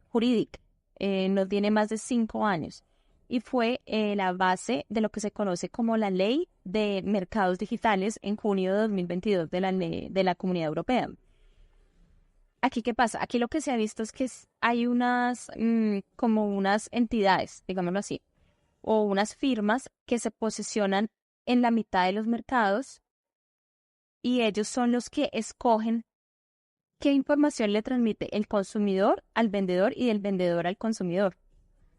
jurídica, no tiene más de 5 años y fue la base de lo que se conoce como la Ley de Mercados Digitales en junio de 2022 de la Comunidad Europea. Aquí, ¿qué pasa? Aquí lo que se ha visto es que hay como unas entidades, digámoslo así, o unas firmas que se posicionan en la mitad de los mercados y ellos son los que escogen qué información le transmite el consumidor al vendedor y el vendedor al consumidor.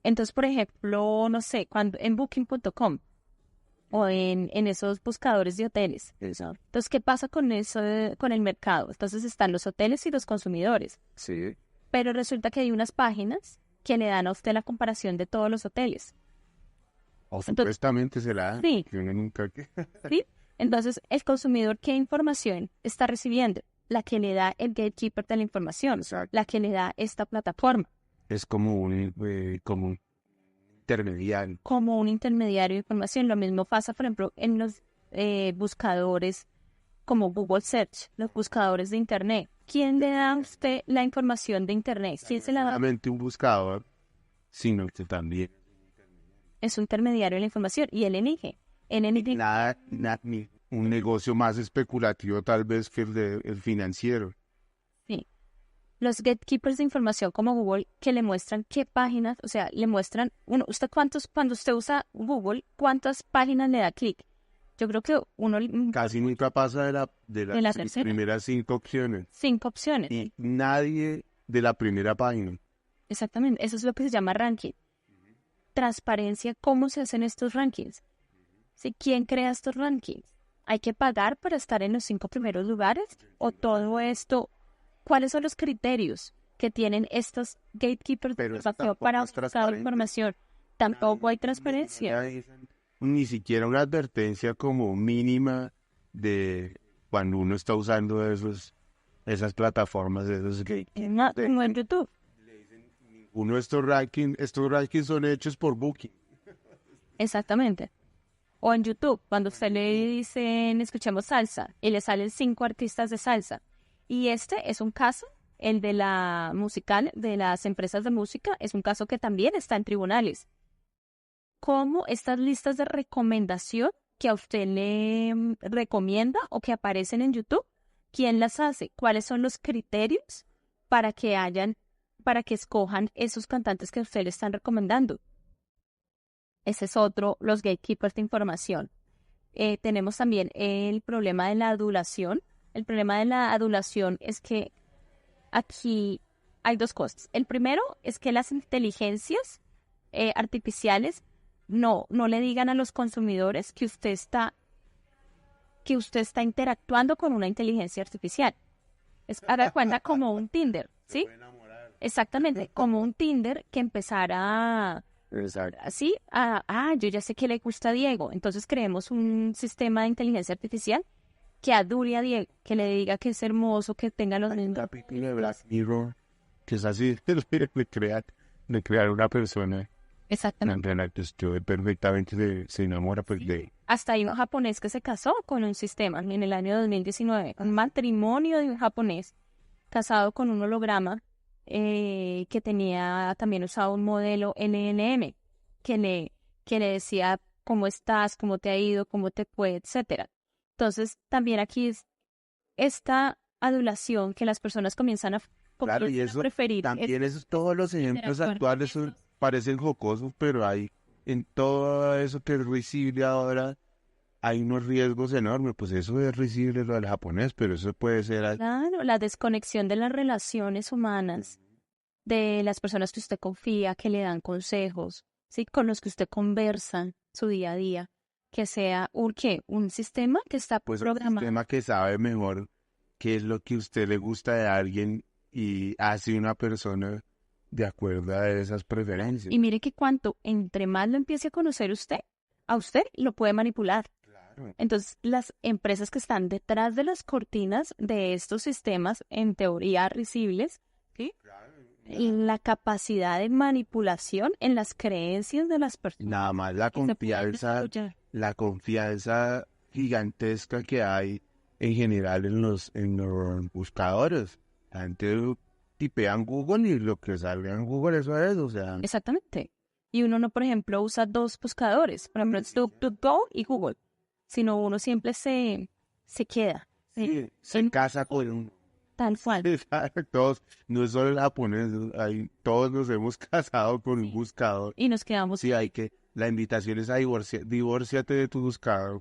Entonces, por ejemplo, no sé, cuando en Booking.com o en esos buscadores de hoteles. Entonces, ¿qué pasa con eso, con el mercado? Entonces están los hoteles y los consumidores. Sí. Pero resulta que hay unas páginas que le dan a usted la comparación de todos los hoteles. O supuestamente se la dan. Sí. Yo nunca... ¿Sí? Entonces, el consumidor, ¿qué información está recibiendo? La que le da el gatekeeper de la información. Exacto. La que le da esta plataforma. Es como un intermediario. Como un intermediario de información. Lo mismo pasa, por ejemplo, en los buscadores como Google Search, los buscadores de Internet. ¿Quién le da a usted la información de Internet? ¿Quién se la da? No solamente un buscador, sino que también Es un intermediario de la información y él elige. un negocio más especulativo tal vez que el financiero. Sí. Los gatekeepers de información como Google que le muestran qué páginas, o sea, le muestran, cuando usted usa Google, ¿cuántas páginas le da clic? Yo creo que uno... Casi nunca pasa de las tercera. primeras 5 opciones. 5 opciones. Y nadie de la primera página. Exactamente, eso es lo que se llama ranking. Transparencia, ¿cómo se hacen estos rankings? ¿Sí? ¿Quién crea estos rankings? ¿Hay que pagar para estar en los 5 primeros lugares? ¿O todo esto? ¿Cuáles son los criterios que tienen estos gatekeepers para buscar información? Tampoco hay transparencia. Ni siquiera una advertencia como mínima de cuando uno está usando esas plataformas, de esos gatekeepers. No en YouTube. Uno de estos rankings son hechos por Booking. Exactamente. O en YouTube, cuando usted le dicen escuchemos salsa y le salen 5 artistas de salsa. Y este es un caso, el de la musical, de las empresas de música, es un caso que también está en tribunales. ¿Cómo estas listas de recomendación que a usted le recomienda o que aparecen en YouTube, quién las hace? ¿Cuáles son los criterios para que escojan esos cantantes que a usted le están recomendando? Ese es otro, los gatekeepers de información. Tenemos también el problema de la adulación. El problema de la adulación es que aquí hay 2 cosas. El primero es que las inteligencias artificiales no le digan a los consumidores que usted está interactuando con una inteligencia artificial. Es haga cuenta como un Tinder, ¿sí? Exactamente, como un Tinder que empezara así, yo ya sé que le gusta a Diego, entonces creemos un sistema de inteligencia artificial que adule a Diego, que le diga que es hermoso, que tenga los mismos... capítulo de Black Mirror, que es así de crear una persona. Exactamente. En la que usted perfectamente se enamora pues de... Hasta hay un japonés que se casó con un sistema en el año 2019, un matrimonio de un japonés casado con un holograma que tenía también usado un modelo NNM que le decía cómo estás, cómo te ha ido, cómo te fue, etcétera. Entonces, también aquí es esta adulación que las personas comienzan a, Claro, y eso preferir. también todos los ejemplos actuales parecen jocosos, pero hay en todo eso que es risible ahora, hay unos riesgos enormes. Pues eso es risible lo del japonés, pero eso puede ser... Claro, la desconexión de las relaciones humanas, de las personas que usted confía, que le dan consejos, ¿sí? Con los que usted conversa su día a día, que sea un sistema que está programado. Un sistema que sabe mejor qué es lo que a usted le gusta de alguien y hace una persona de acuerdo a esas preferencias. Y mire que entre más lo empiece a conocer usted, a usted lo puede manipular. Claro. Entonces, las empresas que están detrás de las cortinas de estos sistemas, en teoría risibles, ¿sí? Claro. La capacidad de manipulación en las creencias de las personas. Nada más la confianza gigantesca que hay en general en los buscadores. Antes tipean Google y lo que salga en Google eso es, o sea... Exactamente. Y uno no, por ejemplo, usa dos buscadores, por ejemplo, DuckDuckGo y Google, sino uno siempre se queda. Se casa con un... Tal cual. Todos, no es solo el japonés, todos nos hemos casado con un buscador. Y nos quedamos... Sí, la invitación es a divórciate de tu buscador,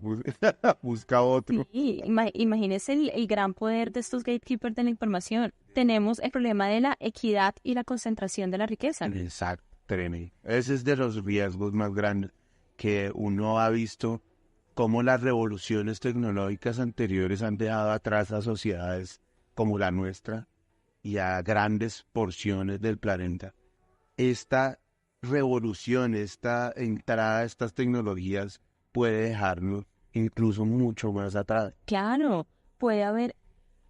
busca otro. Sí, imagínese el gran poder de estos gatekeepers de la información. Tenemos el problema de la equidad y la concentración de la riqueza. Exacto, tremendo. Ese es de los riesgos más grandes que uno ha visto, cómo las revoluciones tecnológicas anteriores han dejado atrás a sociedades como la nuestra y a grandes porciones del planeta. Esta revolución, esta entrada a estas tecnologías puede dejarnos incluso mucho más atrás. Claro, puede haber.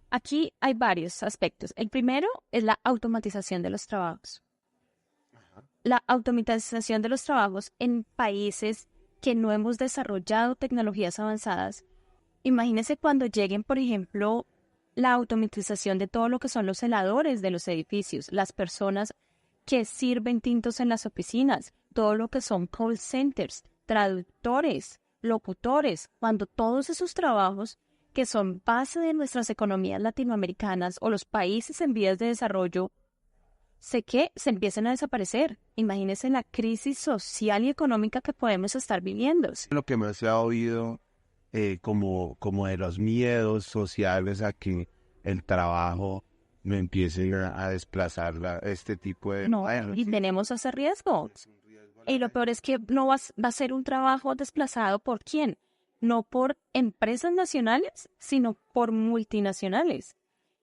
Aquí hay varios aspectos. El primero es la automatización de los trabajos. La automatización de los trabajos en países que no hemos desarrollado tecnologías avanzadas. Imagínese cuando lleguen, por ejemplo, la automatización de todo lo que son los celadores de los edificios, las personas que sirven tintos en las oficinas, todo lo que son call centers, traductores, locutores, cuando todos esos trabajos que son base de nuestras economías latinoamericanas o los países en vías de desarrollo, se empiecen a desaparecer. Imagínense la crisis social y económica que podemos estar viviendo. Lo que más se ha oído como de los miedos sociales a que el trabajo no empiece a desplazar este tipo de... No, y tenemos ese riesgo. Y lo peor es que no va a ser un trabajo desplazado ¿por quién? No por empresas nacionales, sino por multinacionales.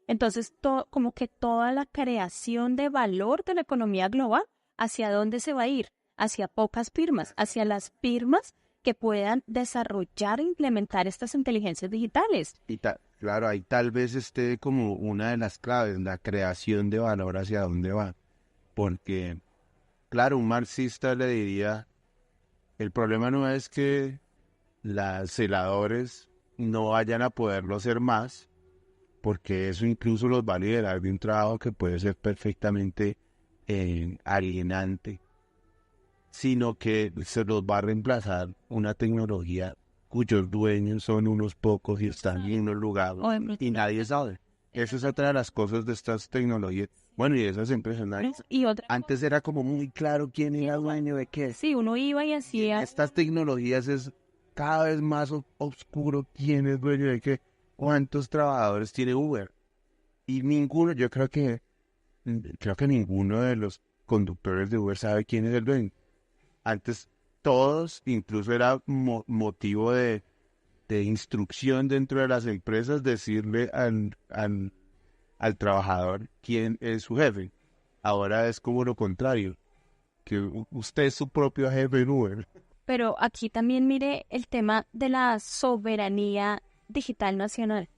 Entonces, como que toda la creación de valor de la economía global, ¿hacia dónde se va a ir? Hacia pocas firmas, hacia las firmas que puedan desarrollar e implementar estas inteligencias digitales. Y claro, ahí tal vez esté como una de las claves, la creación de valor hacia dónde va. Porque, claro, un marxista le diría, el problema no es que los celadores no vayan a poderlo hacer más, porque eso incluso los va a liberar de un trabajo que puede ser perfectamente alienante, sino que se los va a reemplazar una tecnología cuyos dueños son unos pocos y están en unos lugares y nadie sabe. Eso es otra de las cosas de estas tecnologías. Bueno, y de esas empresas. Antes era como muy claro quién era dueño de qué. Sí, uno iba y hacía... Estas tecnologías es cada vez más oscuro quién es dueño de qué. ¿Cuántos trabajadores tiene Uber? Y ninguno, yo creo que ninguno de los conductores de Uber sabe quién es el dueño. Antes todos, incluso era motivo de instrucción dentro de las empresas, decirle al trabajador quién es su jefe. Ahora es como lo contrario, que usted es su propio jefe en Uber. Pero aquí también mire el tema de la soberanía digital nacional,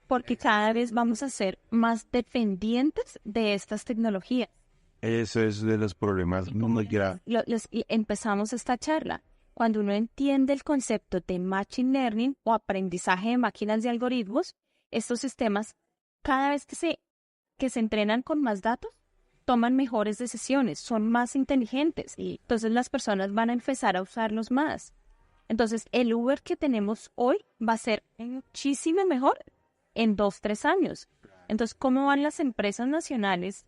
porque cada vez vamos a ser más dependientes de estas tecnologías. Eso es de los problemas muy graves. Empezamos esta charla. Cuando uno entiende el concepto de Machine Learning o aprendizaje de máquinas de algoritmos, estos sistemas, cada vez que se entrenan con más datos, toman mejores decisiones, son más inteligentes y entonces las personas van a empezar a usarlos más. Entonces, el Uber que tenemos hoy va a ser muchísimo mejor en 2-3 años. Entonces, ¿cómo van las empresas nacionales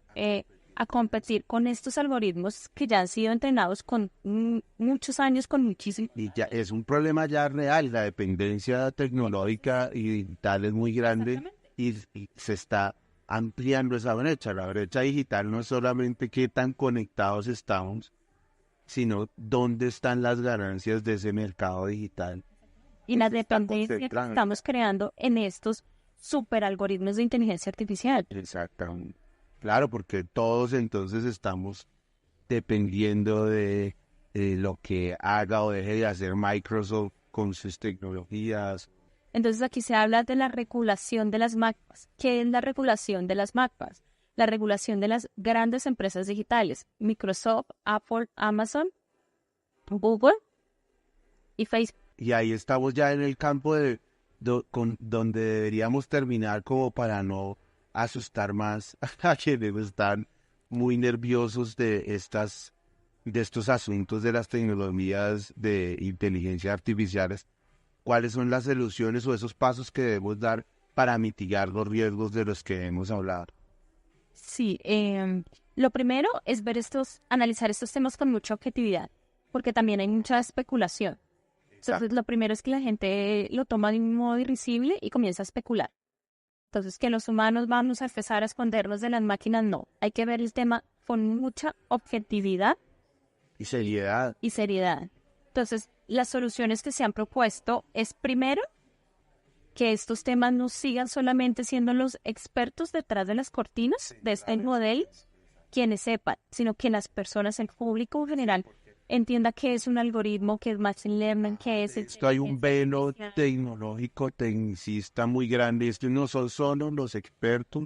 a competir con estos algoritmos que ya han sido entrenados con muchos años, con muchísimo? Y ya es un problema ya real, la dependencia tecnológica y digital es muy grande y se está ampliando esa brecha. La brecha digital no es solamente qué tan conectados estamos, sino dónde están las ganancias de ese mercado digital. Y la dependencia que estamos creando en estos superalgoritmos de inteligencia artificial. Exactamente. Claro, porque todos entonces estamos dependiendo de lo que haga o deje de hacer Microsoft con sus tecnologías. Entonces aquí se habla de la regulación de las MACPAs. ¿Qué es la regulación de las MACPAs? La regulación de las grandes empresas digitales, Microsoft, Apple, Amazon, Google y Facebook. Y ahí estamos ya en el campo donde deberíamos terminar, como para no asustar más a quienes están muy nerviosos de estos asuntos de las tecnologías de inteligencia artificiales. ¿Cuáles son las soluciones o esos pasos que debemos dar para mitigar los riesgos de los que hemos hablado? Sí, lo primero es analizar estos temas con mucha objetividad, porque también hay mucha especulación. Entonces, lo primero es que la gente lo toma de un modo irrisible y comienza a especular. Entonces, que los humanos vamos a empezar a escondernos de las máquinas, no. Hay que ver el tema con mucha objetividad y seriedad. Entonces, las soluciones que se han propuesto es, primero, que estos temas no sigan solamente siendo los expertos detrás de las cortinas de este modelo quienes sepan, sino que las personas, el público en general, entienda qué es un algoritmo, qué es machine learning, qué es... Esto hay un velo tecnológico, tecnicista muy grande. Estos no son solo los expertos.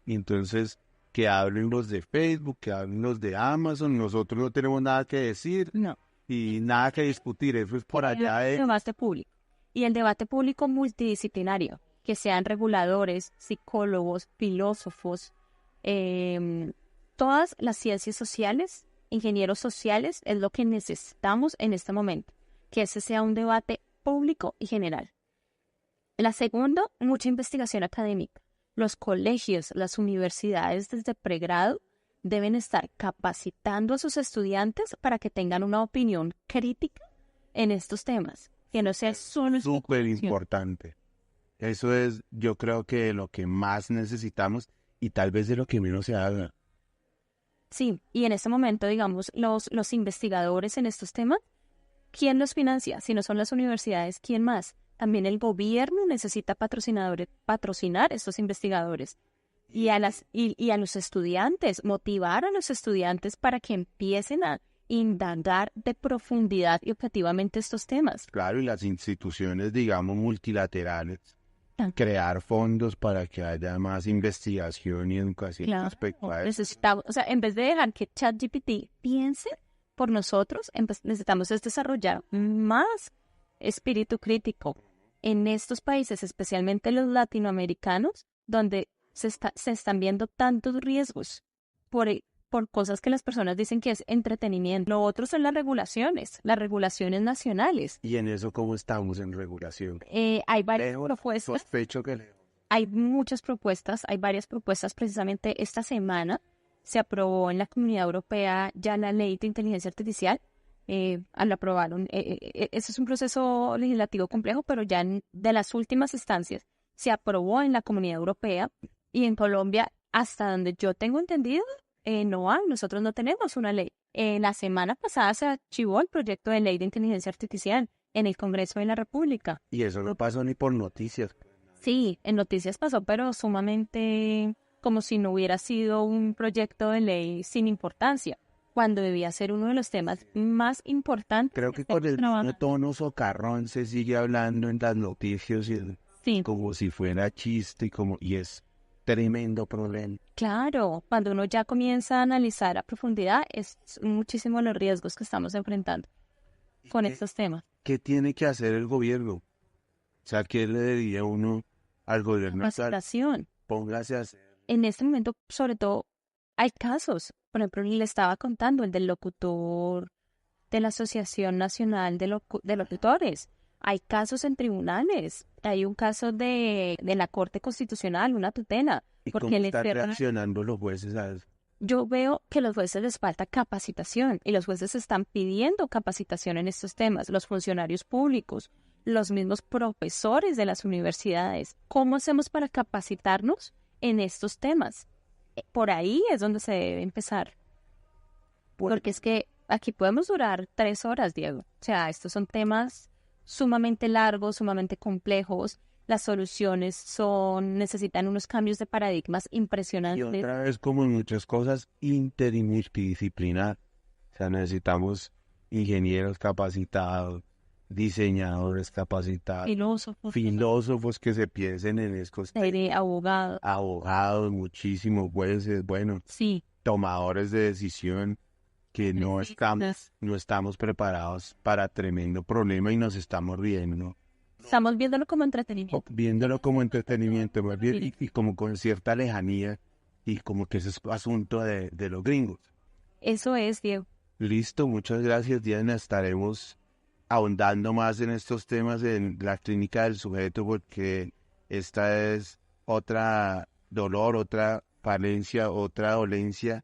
Y entonces, que hablen los de Facebook, que hablen los de Amazon. Nosotros no tenemos nada que decir. No. Y nada que discutir. Eso es por allá de... El debate público. Y el debate público multidisciplinario. Que sean reguladores, psicólogos, filósofos, todas las ciencias sociales, ingenieros sociales, es lo que necesitamos en este momento, que ese sea un debate público y general. La segunda, mucha investigación académica. Los colegios, las universidades desde pregrado deben estar capacitando a sus estudiantes para que tengan una opinión crítica en estos temas, que no sea solo... Súper importante. Eso es, yo creo que lo que más necesitamos y tal vez de lo que menos se haga. Sí, y en este momento, digamos, los investigadores en estos temas, ¿quién los financia? Si no son las universidades, ¿quién más? También el gobierno necesita patrocinar estos investigadores y a los estudiantes, motivar a los estudiantes para que empiecen a indagar de profundidad y objetivamente estos temas. Claro, y las instituciones, digamos, multilaterales, crear fondos para que haya más investigación y educación respecto a eso. Necesitamos, o sea, en vez de dejar que ChatGPT piense por nosotros, necesitamos desarrollar más espíritu crítico en estos países, especialmente los latinoamericanos, donde se están viendo tantos riesgos por cosas que las personas dicen que es entretenimiento. Lo otro son las regulaciones nacionales. ¿Y en eso cómo estamos en regulación? Hay varias propuestas. Sospecho que leo. Hay muchas propuestas, hay varias propuestas. Precisamente esta semana se aprobó en la Comunidad Europea ya la ley de inteligencia artificial. La aprobaron. Ese es un proceso legislativo complejo, pero ya de las últimas instancias se aprobó en la Comunidad Europea y en Colombia, hasta donde yo tengo entendido, nosotros no tenemos una ley. La semana pasada se archivó el proyecto de ley de inteligencia artificial en el Congreso de la República. Y eso no pasó ni por noticias. Sí, en noticias pasó, pero sumamente como si no hubiera sido un proyecto de ley sin importancia, cuando debía ser uno de los temas más importantes. Creo que con el tono socarrón se sigue hablando en las noticias y como si fuera chiste y es tremendo problema. Claro, cuando uno ya comienza a analizar a profundidad, es muchísimo los riesgos que estamos enfrentando con estos temas. ¿Qué tiene que hacer el gobierno? O sea, ¿qué le diría uno al gobierno? Capacitación. Póngase a hacer. En este momento, sobre todo, hay casos. Por ejemplo, le estaba contando el del locutor de la Asociación Nacional de Locutores. Hay casos en tribunales, hay un caso de la Corte Constitucional, una tutela. ¿Y porque cómo están reaccionando los jueces a eso? Yo veo que a los jueces les falta capacitación y los jueces están pidiendo capacitación en estos temas, los funcionarios públicos, los mismos profesores de las universidades. ¿Cómo hacemos para capacitarnos en estos temas? Por ahí es donde se debe empezar. Porque es que aquí podemos durar 3 horas, Diego. O sea, estos son temas sumamente largos, sumamente complejos. Las soluciones necesitan unos cambios de paradigmas impresionantes. Y otra vez, como en muchas cosas, inter y multidisciplinar. O sea, necesitamos ingenieros capacitados, diseñadores capacitados, filósofos que se piensen en estos temas. Abogados, muchísimos jueces, bueno, sí. Tomadores de decisión que no estamos preparados para tremendo problema y nos estamos riendo. Estamos viéndolo como entretenimiento. Viéndolo como entretenimiento, más bien, y como con cierta lejanía, y como que ese es asunto de los gringos. Eso es, Diego. Listo, muchas gracias, Diana. Estaremos ahondando más en estos temas en la clínica del sujeto, porque esta es otra dolor, otra falencia, otra dolencia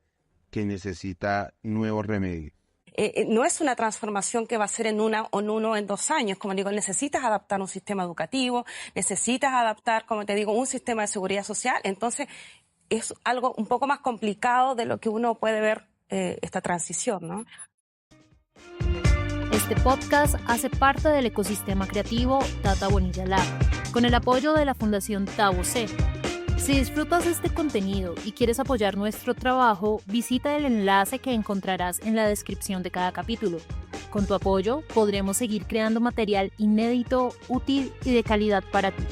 que necesita nuevos remedios. No es una transformación que va a ser en 1 o en 2 años. Como digo, necesitas adaptar un sistema educativo, necesitas adaptar, como te digo, un sistema de seguridad social. Entonces, es algo un poco más complicado de lo que uno puede ver esta transición, ¿no? Este podcast hace parte del ecosistema creativo Tata Bonilla Lab, con el apoyo de la Fundación Tabo C. Si disfrutas de este contenido y quieres apoyar nuestro trabajo, visita el enlace que encontrarás en la descripción de cada capítulo. Con tu apoyo, podremos seguir creando material inédito, útil y de calidad para ti.